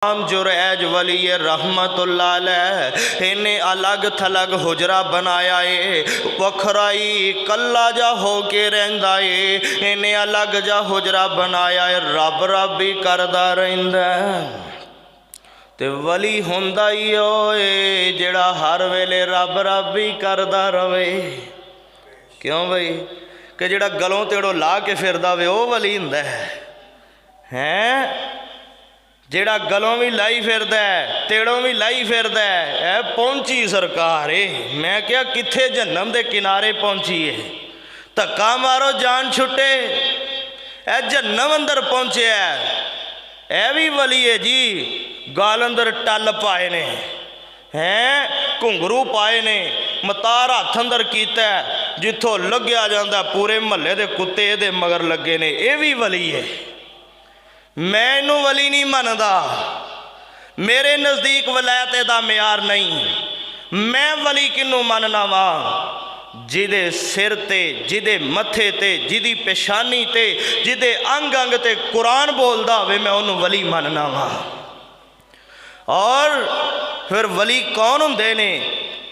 नाम जुरैज वली रहमतुल्लाह अलैह इन्हें अलग थलग हुजरा बनाया है, वखराई कला जा हो के रहिंदा है। इन्हें अलग जा हुजरा बनाया है, रब रब भी करदा रहिंदा ते वली हुंदा ही ओए जिहड़ा हर वेले रब रब भी करदा रवे। क्यों बई कि जिहड़ा गलों तेड़ों ला के फिरदा वे वो वली हुंदा है। जेड़ा गलों भी लाई फिरदा है तेड़ों भी लाई फिरदा है। पहुंची सरकार मैं क्या किथे जन्नम दे किनारे पहुंची है, धक्का मारो जान छुटे ए जन्नम अंदर पहुंचे है। भी वली है जी। गाल अंदर टल पाए ने हैं, घुंघरू पाए ने, मतार हथ अंदर कीता जिथों लग्या जांदा पूरे महल्ले दे कुत्ते दे मगर लगे ने। यह भी वली है। मैं इनू वली नहीं मनदा, मेरे नज़दीक वलैत दा म्यार नहीं। मैं वली किनू मनना वा जिदे सिर ते जिदे मथे ते जिदी पेशानी ते जिदे अंग अंग ते कुरान बोलदा होवे मैं उन्होंने वली मनना वा। और फिर वली कौन हुंदे ने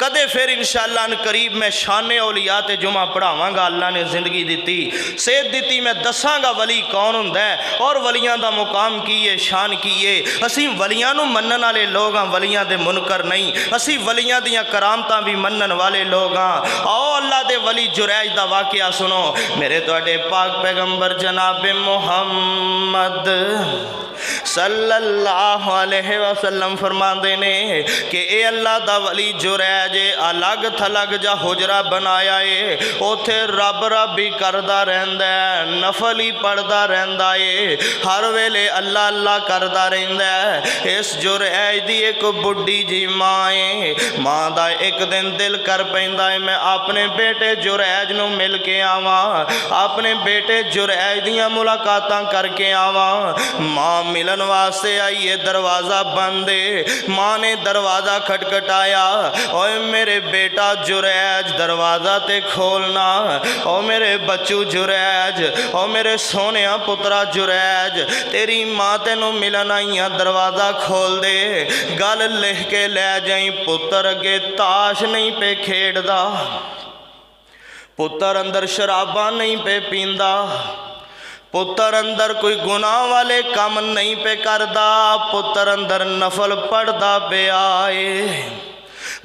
कदे फिर इंशाअल्लाह करीब मैं शाने औलिया ते जुमा पढ़ावांगा। अल्लाह ने जिंदगी दी सेहत दी, मैं दसांगा वली कौन हुंदा है और वलियां दा मुकाम की है, शान की है। असी वलियां नूं मनन वाले लोग हाँ, वलियां दे मुनकर नहीं। असी वलियां दियां करामतां भी मनन वाले लोग हाँ। आओ अल्लाह दे वली जुरैज दा वाकया सुनो। मेरे तुहाडे पाक पैगंबर जनाब मुहम्मद सल्लल्लाहु अलैहि वसल्लम फरमाते ने कि ए अल्लाह दा वली जुरैज अलग थलग जा हुजरा बनाया है, उथे रब रब भी करदा रहिंदा है, नफल ही पढ़दा रहिंदा है, हर वेले अल्लाह अल्लाह करदा रहिंदा है। इस जुरैज दी एक बुढ़ी जी माँ है। माँ दा एक दिन दिल कर पैंदा है मैं अपने बेटे जुरैज नूं मिल के आवां, अपने बेटे जुरैज दियां मुलाकातां करके आवां। माँ मिलन वास्ते आई है, दरवाज़ा बंद है। माँ ने दरवाज़ा खटखटाया, ओए मेरे बेटा जुरैज दरवाज़ा ते खोलना। ओ मेरे बच्चू जुरैज, ओ मेरे सोने पुत्रा जुरैज, तेरी माँ तेनों मिलन आई आ, दरवाज़ा खोल दे, गल लिख के लै जाई। पुत्र अगे ताश नहीं पे खेड़दा, पुत्र अंदर शराबा नहीं पे पींदा, पुत्र अंदर कोई गुनाह वाले काम नहीं पे करदा, पुत्र अंदर नफल पढ़दा पे आए।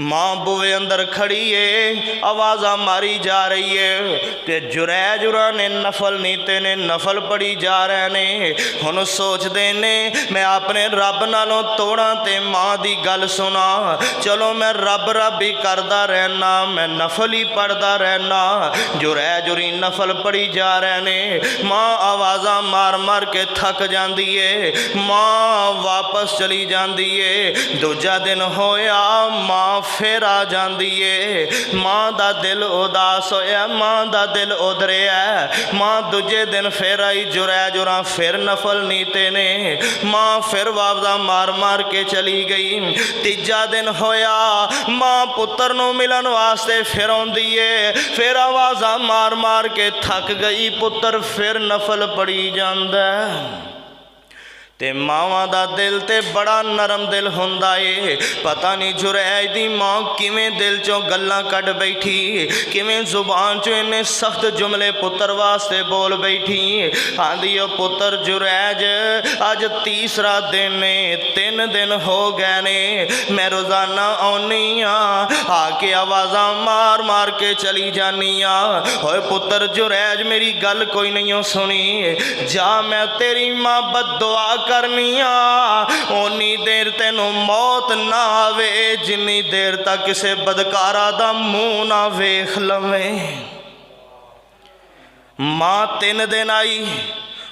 माँ बुए अंदर खड़ी है, आवाज़ा मारी जा रही है ते जुरैज ने नफल नीते ने नफल पढ़ी जा रहे ने। हुण सोचते ने मैं अपने रब नालों तोड़ा ते माँ दी गल सुना। चलो मैं रब रब ही करदा रहना, मैं नफल ही पढ़दा रहना। जुरैज नफल पढ़ी जा रहे ने। माँ आवाज़ा मार मार के थक जाती है, माँ वापस चली जाती है। दूजा दिन होया, माँ फिर आ जाती है। माँ दा दिल उदास होया, माँ दा दिल उधरिया। माँ दूजे दिन फिर आई, जुरैज फिर नफल नीते ने। माँ फिर वापदा मार मार के चली गई। तीजा दिन होया, माँ पुत्र नूं मिलन वास्ते फिर आउंदी है, फिर आवाज़ा मार मार के थक गई। पुत्र फिर नफल पढ़ी जांदा ते मावां दा दिल ते बड़ा नरम दिल हुंदा है। पता नहीं जुरैज दी माँ किवें दिल चों गल्लां कढ बैठी, किवें जुबान चों इन्ने सख्त जुमले पुत्र वास्ते बोल बैठी। आंदी ओ पुत्र जुरैज अज तीसरा दिन ने, 3 दिन हो गए ने, मैं रोज़ाना आउनी आके आवाज़ा मार मार के चली जानी होए पुत्र जुरैज मेरी गल कोई नहीं सुनी, जा मैं तेरी माँ बददुआ करनिया, उन्नी देर तेनों मौत ना आवे जिन्नी देर तक किसी बदकारा दा मुँह ना वेख लवे। माँ 3 दिन आई,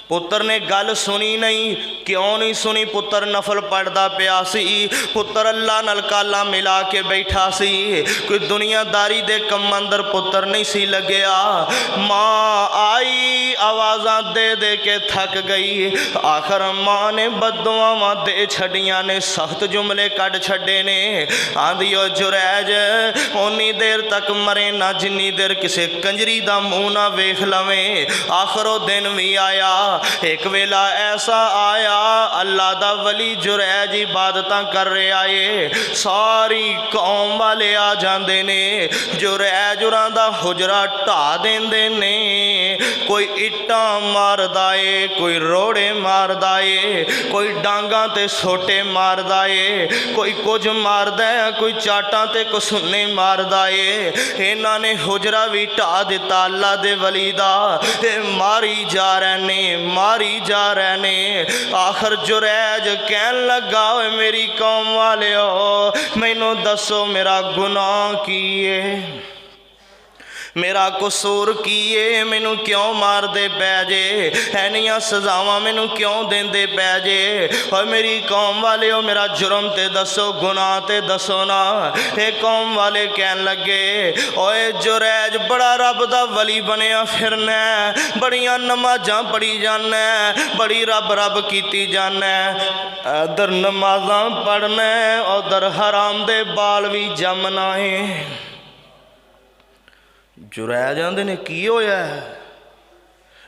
पुत्र ने गल सुनी नहीं। क्यों नहीं सुनी? पुत्र नफल पढ़दा पिया सी, पुत्र अल्लाह नाल काला मिला के बैठा सी, कोई दुनियादारी दे कम अंदर पुत्र नहीं सी लगया। माँ आई आवाज़ा दे दे के थक गई। आखिर माँ ने बददुआवां दे छड़ियां ने, सख्त जुमले कढ़ छड़े ने। आंदी ओ जुरैज उन्नी देर तक मरे ना जिन्नी देर किसी कंजरी दा मुँह ना वेख लवें। आखिर ओ दिन भी आया, एक वेला ऐसा आया अल्लाह दा वली जुरैज इबादत कर रहा है, सारी कौम वाले आ जाते ने, जुरैज उरां दा हुजरा ढा देंदे ने। कोई इट्टां मारदा है, कोई रोड़े मारदा है, कोई डांगां ते सोटे मारदा है, कोई कुछ मारदा है, कोई चाटां ते कसुन्ने मारदा है। इन्हां ने हुजरा भी ढा दिता अल्लाह दे वली दा, मारी जा रहे ने, मारी जा रहे ने। आखिर जुरैज कहन लगा, मेरी कौम वाले मैनू दसो मेरा गुनाह की है, मेरा कसूर की है, मैनू क्यों मार दे पै जे, ऐनियां सजावां मैनू क्यों देंदे पै जे। और मेरी कौम वाले हो मेरा जुर्म ते दसो, गुनाह ते दसो ना। ये कौम वाले कहन लगे, ओए जुरैज बड़ा रब दा वली बनिया फिरना, बड़ियां नमाजां पढ़ी जाना, बड़ी रब रब कीती जाना, इधर नमाजां पढ़ना उधर हराम दे बाल भी जमना है। जुरैज आंदे ने की होया,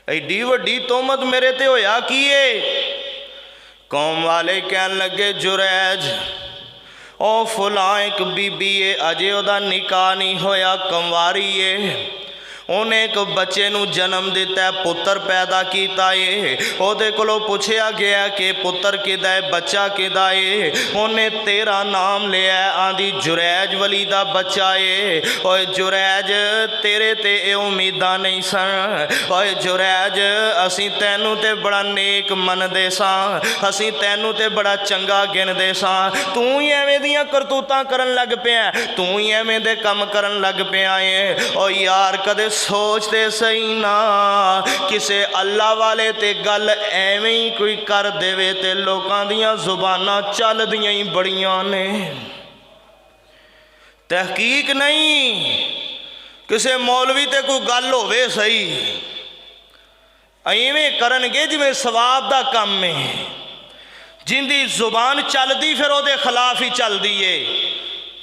एडी वड्डी तोहमत मेरे ते होया की है। कौम वाले कहन लगे, जुरैज ओ फलां एक बीबी है, अजे ओदा निकाह नहीं होया, कंवारी है, उन्हें एक बच्चे नू जन्म दिता, पुत्र पैदा किया है। उहदे कोलों पुछया गया कि पुत्र किदा है, बच्चा किदा है, उन्हें तेरा नाम लिया, आंदी जुरैज वली दा बच्चा है। ओए जुरैज तेरे ते ये उम्मीदां नहीं सन, ओए जुरैज असीं तैनू ते बड़ा नेक मनदे सां, असीं तैनू ते बड़ा चंगा गिनदे सां, तू ही एवें दियां करतूतां करन लग पिया, तू ही एवें दे कम करन लग पिया है। ओ यार कदे सोचते सही ना, किसे अल्लाह वाले ते गल एवें ही कोई कर देवे ते लोकां दियां जुबानां चलदियां ही बड़ियां ने, तहकीक नहीं। किसे मौलवी ते कोई गल होवे सही, इवें करनगे जिवें सवाब दा काम है, जिंदी जुबान चलदी फिर ओदे खिलाफ ही चलदी है,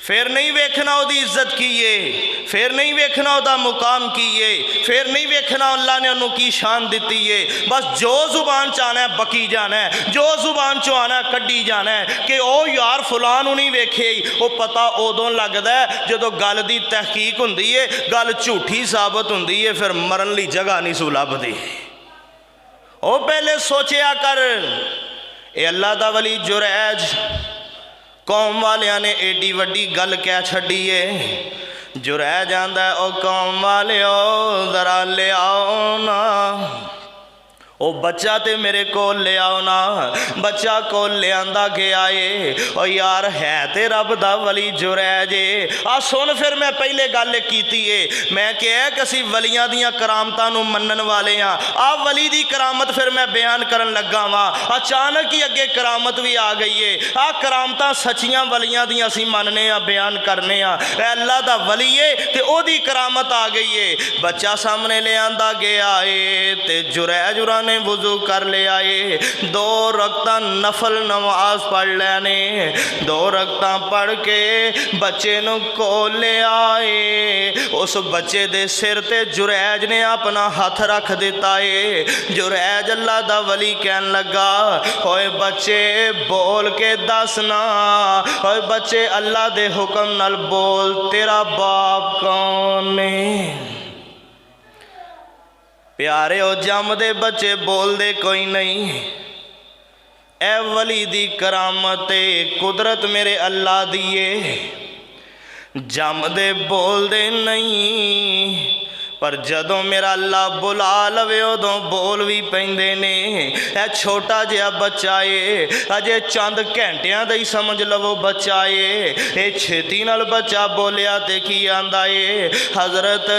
फिर नहीं वेखना ओदी इज्जत की है, फिर नहीं वेखना ओदा मुकाम की है, फिर नहीं वेखना अल्लाह ने उन्होंने की शान दी है। बस जो जुबान च आना है बकी जाना है, जो जुबान चो आना है कड्डी जाना है कि ओ यार फलां नूं नहीं वेखे। वो पता उदों लगदा है जदों गल दी तहकीक हुंदी है, गल झूठी साबित हुंदी है, फिर मरन लई जगह नहीं सू लभदी। ओ पहले सोचिया कर, ए अल्लाह दा वली जुरैज कौम वालियां ने एडी वड्डी गल कह छड्डी है। जुरैज आंदा है, ओ कौम वालियो जरा ले आओ ना, ओ बच्चा ते मेरे को ले आओ ना। बच्चा को ले आंदा गया है, ओ यार है ते रब दा वली जुरैज है। आ सुन फिर मैं पहले गल कीती है, मैं कहा कि असी वलियां दियां करामतां नूं मनन वाले हाँ। आ वली दी करामत फिर मैं बयान करन लगा वां, अचानक ही अगे करामत भी आ गई है। आ करामतां सच्चियां वलियां दियां असी मनने आ, बयान करने आ। अल्लाह दा वली है ते ओदी करामत आ गई है। बच्चा सामने ले आंदा गया है ते जुरैज उरां वुजू कर ले आए, 2 रकता नफल नमाज पढ़ लेने, 2 रकता पढ़ के बच्चे नू को ले आए। उस बच्चे दे सिर ते जुरैज ने अपना हाथ रख दिता है। जुरैज अल्लाह दा वली कहन लगा, ओए बच्चे बोल के दसना, ओए बच्चे अल्लाह दे हुक्म नाल बोल, तेरा बाप कौन है। प्यारे ओ जमदे बच्चे बोलते कोई नहीं, ए वली दी करामत कुदरत मेरे अल्लाह दी है। जमदे बोलते नहीं, पर जदों मेरा अल्लाह बुला लवे उदों बोल भी पैंदे ने। ए छोटा जिहा बच्चा है, अजे चंद घंटियां दा ही समझ लवो बच्चा है। ये छेती नाल बच्चा बोलिया ते की आंदा है, हजरत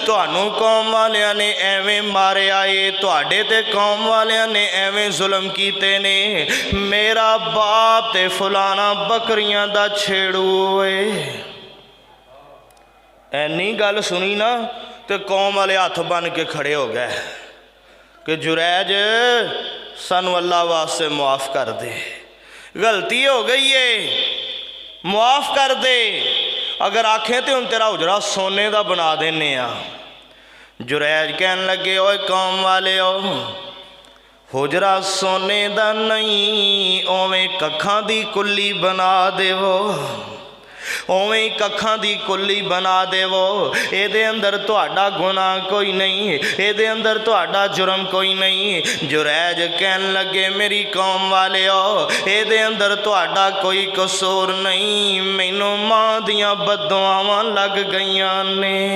तुहानू कौम वालियां ने एवें मारिया है, तुहाडे ते कौम वालियां ने एवें जुल्म कीते ने, मेरा बाप ते फलाना बकरियां दा छेड़ू है। ऐनी गल सुनी ना तो कौम वाले हथ बन के खड़े हो गए कि जुरैज सानू अल्लाह वास्ते मुआफ़ कर दे, गलती हो गई है, मुआफ़ कर दे। अगर आखें तो हम तेरा उजरा सोने का बना देने। जुरैज कहन लगे, ओए कौम वाले हो, ਹੁਜਰਾ ਸੋਨੇ ਦਾ ਨਹੀਂ, ਉਵੇਂ ਕੱਖਾਂ ਦੀ ਕੁੱਲੀ ਬਣਾ ਦੇਵੋ, ਉਵੇਂ ਕੱਖਾਂ ਦੀ ਕੁੱਲੀ ਬਣਾ ਦੇਵੋ। ਇਹਦੇ ਅੰਦਰ ਤੁਹਾਡਾ ਗੁਨਾਹ ਕੋਈ ਨਹੀਂ, ਇਹਦੇ ਅੰਦਰ ਤੁਹਾਡਾ ਜੁਰਮ ਕੋਈ ਨਹੀਂ। ਜੁਰੈਜ ਕਹਿਣ ਲੱਗੇ ਮੇਰੀ ਕੌਮ ਵਾਲਿਓ, ਇਹਦੇ ਅੰਦਰ ਤੁਹਾਡਾ ਕੋਈ ਕਸੂਰ ਨਹੀਂ, ਮੈਨੂੰ ਮਾਂ ਦੀਆਂ ਬਦਦੁਆਵਾਂ ਲੱਗ ਗਈਆਂ ਨੇ।